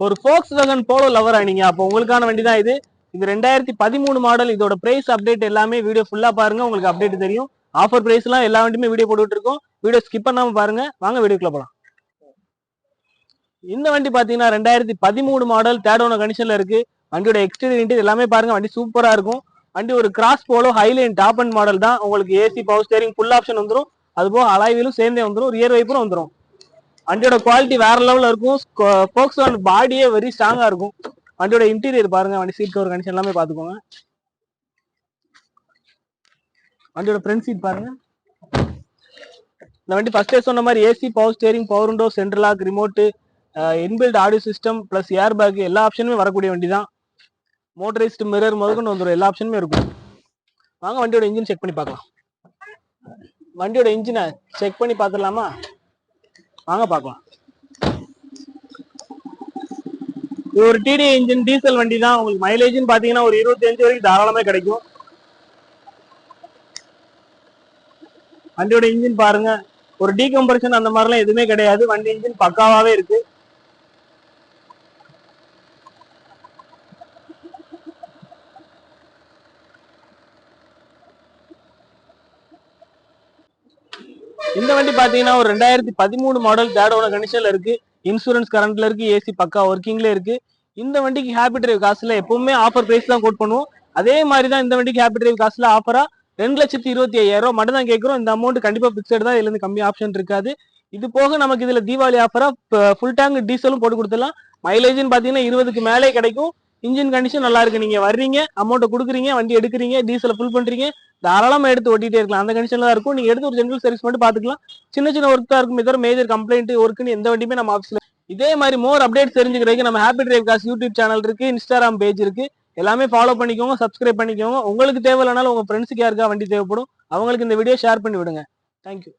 ஒரு Volkswagen Polo லவரா நீங்க அப்போ உங்களுக்கான வண்டி தான் இது. இது 2013 மாடல். இதோட பிரைஸ் அப்டேட் எல்லாமே வீடியோ ஃபுல்லா பாருங்க, உங்களுக்கு அப்டேட் தெரியும். ஆஃபர் பிரைஸ்லாம் எல்லா வண்டியுமே வீடியோ போட்டுட்டு இருக்கோம். வீடியோ ஸ்கிப் பண்ணாம பாருங்க. வாங்க வீடியோக்குள்ள போலாம். இந்த வண்டி பாத்தீங்கன்னா 2013 மாடல், தேர்ட் ஓனர் கண்டிஷன்ல இருக்கு. வண்டியோட எக்ஸ்டீரியர் இன்டீரியர் எல்லாமே பாருங்க, வண்டி சூப்பரா இருக்கும். வண்டி ஒரு Cross Polo Highline top end model தான். உங்களுக்கு AC, power steering, full option வந்துடும். அது போக அலாய் வீலும் சேர்ந்தே வந்துடும், ரியர் வைப்பரும் வந்துடும். வண்டியோட குவாலிட்டி வேற லெவல்ல இருக்கும். Volkswagen பாடியே வெரி ஸ்ட்ராங்கா இருக்கும். வண்டியோட இன்டீரியர் பாருங்க, வண்டி சீட் கவர் கண்டிஷன் எல்லாமே பாத்துக்கோங்க. வண்டியோட ஃப்ரண்ட் சீட் பாருங்க. இந்த வண்டி ஃபர்ஸ்டே சொன்ன மாதிரி AC, power steering, power window, central lock, remote, inbuilt audio system plus air bag எல்லா ஆப்ஷனுமே வரக்கூடிய வண்டி தான். மோட்டரைஸ்டு மிரர் முதற்கொண்டு வந்துடும், எல்லா ஆப்ஷனுமே இருக்கும். வாங்க வண்டியோட இன்ஜின் செக் பண்ணி பார்க்கலாம். வண்டியோட இன்ஜினை செக் பண்ணி பார்த்துடலாமா? வாங்க பார்க்கலாம். இது ஒரு டிடிஐ இன்ஜின், டீசல் வண்டி தான். உங்களுக்கு மைலேஜ்னு பாத்தீங்கன்னா ஒரு 25 வரைக்கும் தாராளமே கிடைக்கும். வண்டியோட இன்ஜின் பாருங்க, ஒரு டீகம்பரஷன் அந்த மாதிரிலாம் எதுவுமே கிடையாது. வண்டி இன்ஜின் பக்காவாவே இருக்கு. இந்த வண்டி பாத்தீங்கன்னா ஒரு 2013 மாடல், தேர்ட் ஓனர் கண்டிஷன்ல இருக்கு. இன்சூரன்ஸ் கரண்ட்ல இருக்கு, ஏசி பக்கா ஒர்க்கிங்ல இருக்கு. இந்த வண்டிக்கு ஹாப்பி டிரைவ் காசுல எப்பவுமே ஆஃபர் பிரைஸ் தான் கோட் பண்ணுவோம். அதே மாதிரி தான் இந்த வண்டிக்கு ஹாப்பி டிரைவ் காசுல ஆஃபரா 2,25,000 மட்டும் தான் கேட்கிறோம். இந்த அமௌண்ட் கண்டிப்பா பிக்சட் தான், இதுல இருந்து கம்மி ஆப்ஷன் இருக்காது. இது போக நமக்கு இதுல தீபாவளி ஆஃபரா ஃபுல் டேங்க் டீசலும் போட்டு கொடுத்துடலாம். மைலேஜ்னு பாத்தீங்கன்னா 20க்கு மேலே கிடைக்கும். இன்ஜின் கண்டிஷன் நல்லா இருக்கு. நீங்க வர்றீங்க, அமௌண்ட் கொடுக்குறீங்க, வண்டி எடுக்கிறீங்க, டீசலை ஃபுல் பண்றீங்க, தாராளமா எடுத்து ஓட்டிட்டே இருக்கலாம். அந்த கண்டிஷன்ல தான் இருக்கும். நீங்க எடுத்து ஒரு ஜெனரல் சர்வீஸ் மட்டும் பாத்துக்கலாம். சின்ன சின்ன ஒர்க் தான் இருக்கும். இதோட மேஜர் கம்ப்ளைண்ட் ஒர்க்குன்னு எந்த வண்டியுமே நம்ம ஆஃபீஸ்ல. இதே மாதிரி மோர் அப்டேட் தெரிஞ்சுக்கிறதுக்கு நம்ம Happy Drive cars YouTube channel இருக்கு, இன்ஸ்டாகிராம் பேஜ் இருக்கு. எல்லாமே ஃபாலோ பண்ணிக்கோங்க, சப்ஸ்கிரைப் பண்ணிக்கோங்க. உங்களுக்கு தேவையில்லைனாலும் உங்க ஃப்ரெண்ட்ஸுக்கு யாருக்கா வண்டி தேவைப்படும், அவங்களுக்கு இந்த வீடியோ ஷேர் பண்ணி விடுங்க. தேங்க்யூ.